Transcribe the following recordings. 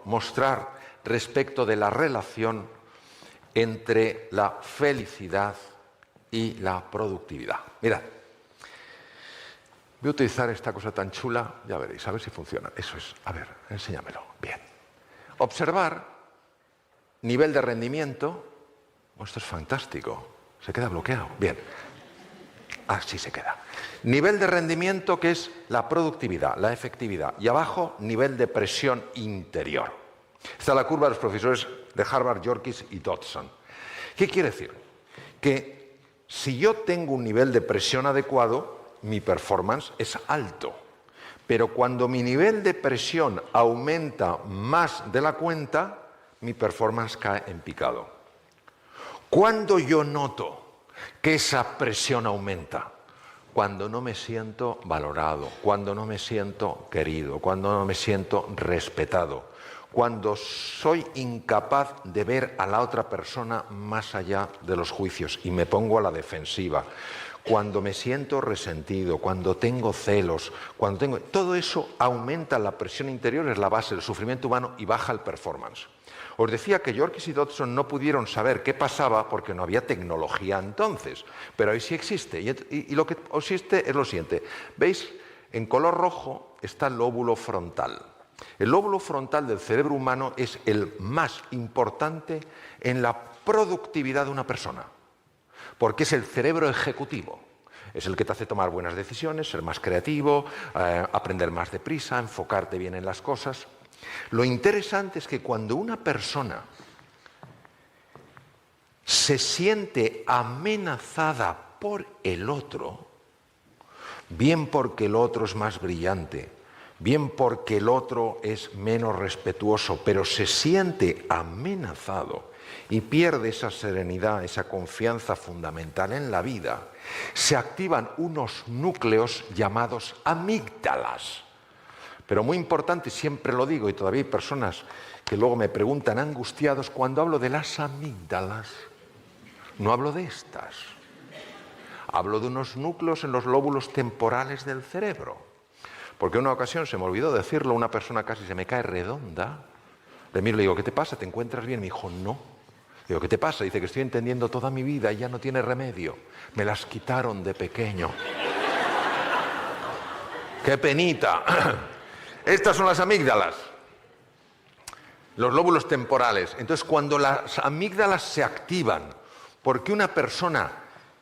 mostrar respecto de la relación entre la felicidad y la productividad. Mirad, voy a utilizar esta cosa tan chula, ya veréis, a ver si funciona. Eso es, a ver, enséñamelo. Bien. Observar nivel de rendimiento. Oh, esto es fantástico. Se queda bloqueado. Bien. Así se queda. Nivel de rendimiento, que es la productividad, la efectividad. Y abajo, nivel de presión interior. Esta es la curva de los profesores de Harvard, Yorkis y Dodson. ¿Qué quiere decir? Que si yo tengo un nivel de presión adecuado, mi performance es alto. Pero cuando mi nivel de presión aumenta más de la cuenta, mi performance cae en picado. ¿Cuándo yo noto que esa presión aumenta? Cuando no me siento valorado, cuando no me siento querido, cuando no me siento respetado, cuando soy incapaz de ver a la otra persona más allá de los juicios y me pongo a la defensiva, cuando me siento resentido, cuando tengo celos, cuando tengo... Todo eso aumenta la presión interior, es la base del sufrimiento humano y baja el performance. Os decía que Yorkis y Dodson no pudieron saber qué pasaba porque no había tecnología entonces, pero ahí sí existe. Y lo que existe es lo siguiente. ¿Veis? En color rojo está el lóbulo frontal. El lóbulo frontal del cerebro humano es el más importante en la productividad de una persona, porque es el cerebro ejecutivo. Es el que te hace tomar buenas decisiones, ser más creativo, aprender más deprisa, enfocarte bien en las cosas. Lo interesante es que cuando una persona se siente amenazada por el otro, bien porque el otro es más brillante, bien porque el otro es menos respetuoso, pero se siente amenazado y pierde esa serenidad, esa confianza fundamental en la vida, se activan unos núcleos llamados amígdalas. Pero muy importante, siempre lo digo, y todavía hay personas que luego me preguntan angustiados, cuando hablo de las amígdalas, no hablo de estas. Hablo de unos núcleos en los lóbulos temporales del cerebro. Porque en una ocasión, se me olvidó decirlo, una persona casi se me cae redonda. Le miro y le digo, ¿qué te pasa? ¿Te encuentras bien? Me dijo, no. Digo, ¿qué te pasa? Dice que estoy entendiendo toda mi vida y ya no tiene remedio. Me las quitaron de pequeño. ¡Qué penita! Estas son las amígdalas, los lóbulos temporales. Entonces, cuando las amígdalas se activan porque una persona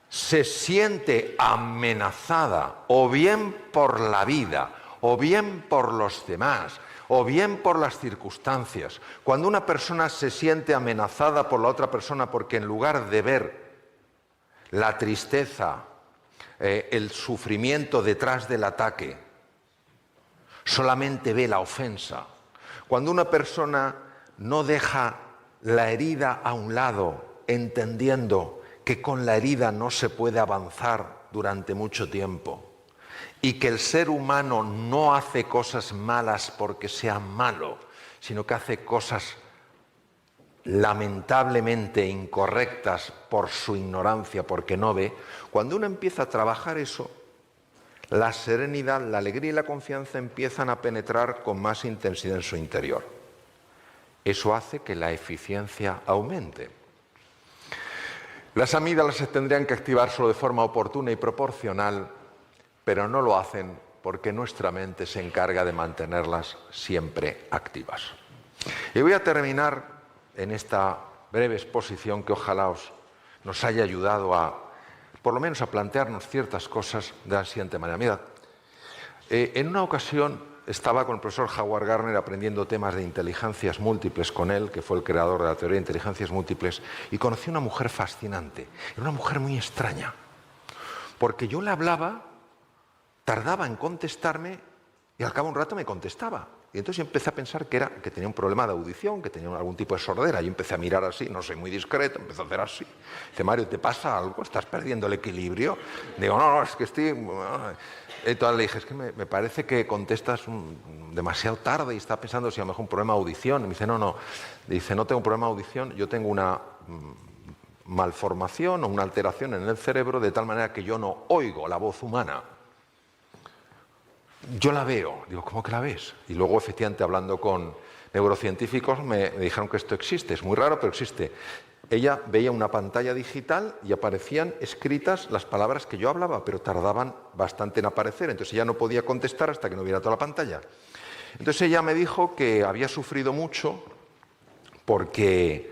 se siente amenazada, o bien por la vida, o bien por los demás, o bien por las circunstancias, cuando una persona se siente amenazada por la otra persona porque en lugar de ver la tristeza, el sufrimiento detrás del ataque, solamente ve la ofensa. Cuando una persona no deja la herida a un lado, entendiendo que con la herida no se puede avanzar durante mucho tiempo, y que el ser humano no hace cosas malas porque sea malo, sino que hace cosas lamentablemente incorrectas por su ignorancia, porque no ve, cuando uno empieza a trabajar eso, la serenidad, la alegría y la confianza empiezan a penetrar con más intensidad en su interior. Eso hace que la eficiencia aumente. Las amígdalas se tendrían que activar solo de forma oportuna y proporcional, pero no lo hacen porque nuestra mente se encarga de mantenerlas siempre activas. Y voy a terminar en esta breve exposición que ojalá nos haya ayudado a por lo menos a plantearnos ciertas cosas de la siguiente manera. Mirad, en una ocasión estaba con el profesor Howard Gardner aprendiendo temas de inteligencias múltiples con él, que fue el creador de la teoría de inteligencias múltiples, y conocí una mujer fascinante. Era una mujer muy extraña, porque yo le hablaba, tardaba en contestarme y al cabo de un rato me contestaba. Y entonces empecé a pensar que tenía un problema de audición, que tenía algún tipo de sordera. Yo empecé a mirar así, no soy muy discreto, empecé a hacer así. Dice, Mario, ¿te pasa algo? ¿Estás perdiendo el equilibrio? Digo, no, es que estoy... Entonces le dije, es que me parece que contestas demasiado tarde y está pensando si a lo mejor un problema de audición. Y me dice, no. Dice, no tengo un problema de audición, yo tengo una malformación o una alteración en el cerebro de tal manera que yo no oigo la voz humana. Yo la veo. Digo, ¿cómo que la ves? Y luego, efectivamente, hablando con neurocientíficos me dijeron que esto existe, es muy raro, pero existe. Ella veía una pantalla digital y aparecían escritas las palabras que yo hablaba, pero tardaban bastante en aparecer, entonces ella no podía contestar hasta que no viera toda la pantalla. Entonces ella me dijo que había sufrido mucho porque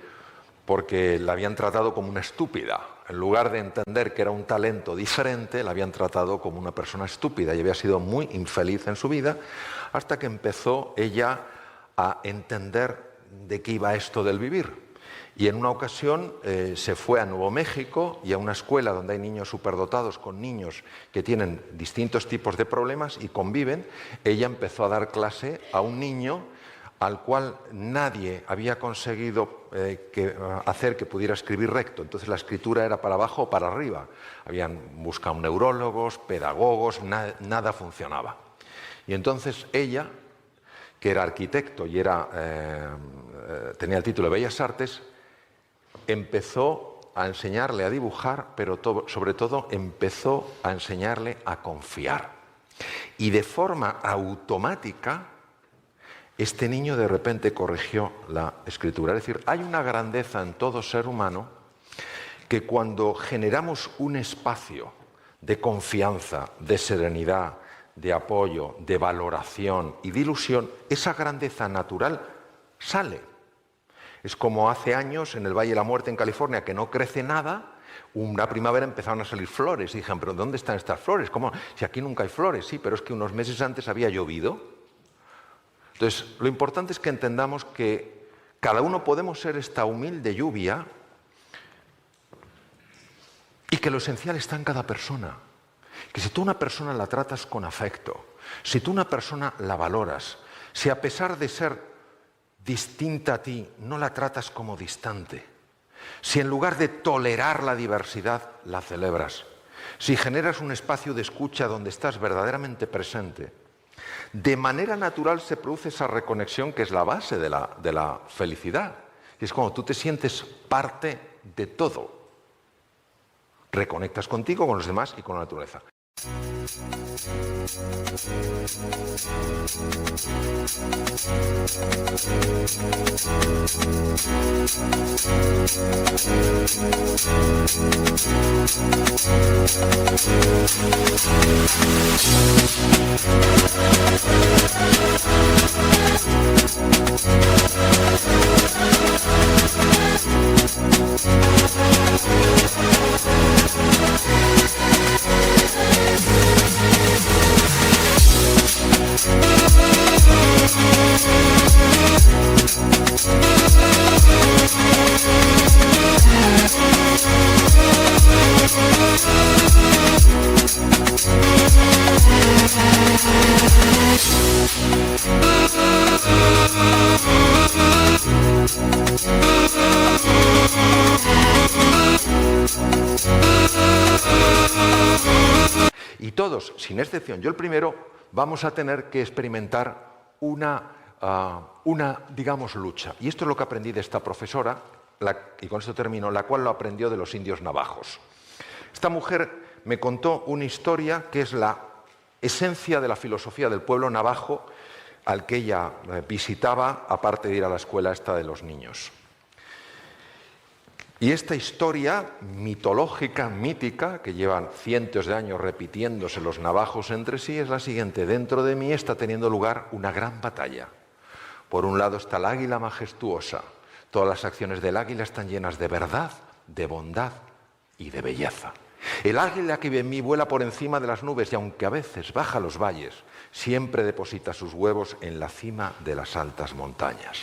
la habían tratado como una estúpida. En lugar de entender que era un talento diferente, la habían tratado como una persona estúpida y había sido muy infeliz en su vida, hasta que empezó ella a entender de qué iba esto del vivir. Y en una ocasión se fue a Nuevo México y a una escuela donde hay niños superdotados con niños que tienen distintos tipos de problemas y conviven. Ella empezó a dar clase a un niño al cual nadie había conseguido hacer que pudiera escribir recto. Entonces la escritura era para abajo o para arriba. Habían buscado neurólogos, pedagogos, nada funcionaba. Y entonces ella, que era arquitecto y tenía el título de Bellas Artes, empezó a enseñarle a dibujar, pero sobre todo empezó a enseñarle a confiar. Y de forma automática, este niño de repente corrigió la escritura. Es decir, hay una grandeza en todo ser humano que cuando generamos un espacio de confianza, de serenidad, de apoyo, de valoración y de ilusión, esa grandeza natural sale. Es como hace años en el Valle de la Muerte en California, que no crece nada, una primavera empezaron a salir flores y dijeron, ¿pero dónde están estas flores? ¿Cómo? Si aquí nunca hay flores, sí, pero es que unos meses antes había llovido. Entonces, lo importante es que entendamos que cada uno podemos ser esta humilde lluvia y que lo esencial está en cada persona. Que si tú una persona la tratas con afecto, si tú una persona la valoras, si a pesar de ser distinta a ti, no la tratas como distante. Si en lugar de tolerar la diversidad, la celebras. Si generas un espacio de escucha donde estás verdaderamente presente, de manera natural se produce esa reconexión que es la base de la felicidad. Y es como tú te sientes parte de todo. Reconectas contigo, con los demás y con la naturaleza. Y todos, sin excepción, yo el primero, vamos a tener que experimentar una digamos, lucha. Y esto es lo que aprendí de esta profesora, y con esto termino, la cual lo aprendió de los indios navajos. Esta mujer me contó una historia que es la esencia de la filosofía del pueblo navajo al que ella visitaba, aparte de ir a la escuela esta de los niños. Y esta historia mitológica, mítica, que llevan cientos de años repitiéndose los navajos entre sí, es la siguiente. Dentro de mí está teniendo lugar una gran batalla. Por un lado está el águila majestuosa. Todas las acciones del águila están llenas de verdad, de bondad y de belleza. El águila que vive en mí vuela por encima de las nubes y aunque a veces baja los valles, siempre deposita sus huevos en la cima de las altas montañas.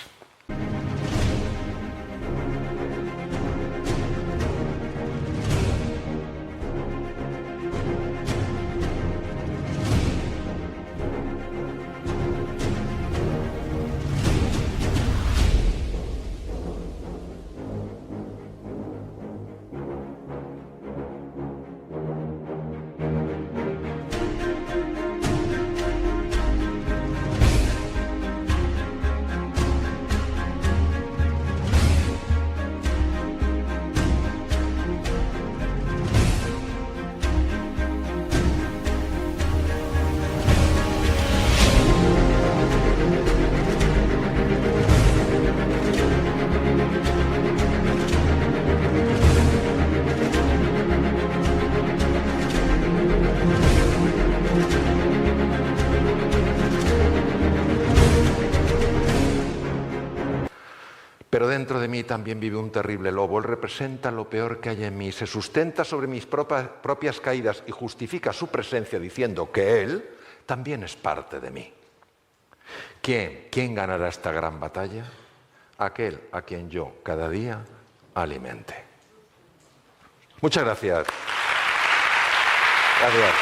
Pero dentro de mí también vive un terrible lobo. Él representa lo peor que hay en mí. Se sustenta sobre mis propias caídas y justifica su presencia diciendo que él también es parte de mí. ¿Quién ganará esta gran batalla? Aquel a quien yo cada día alimente. Muchas gracias. Gracias.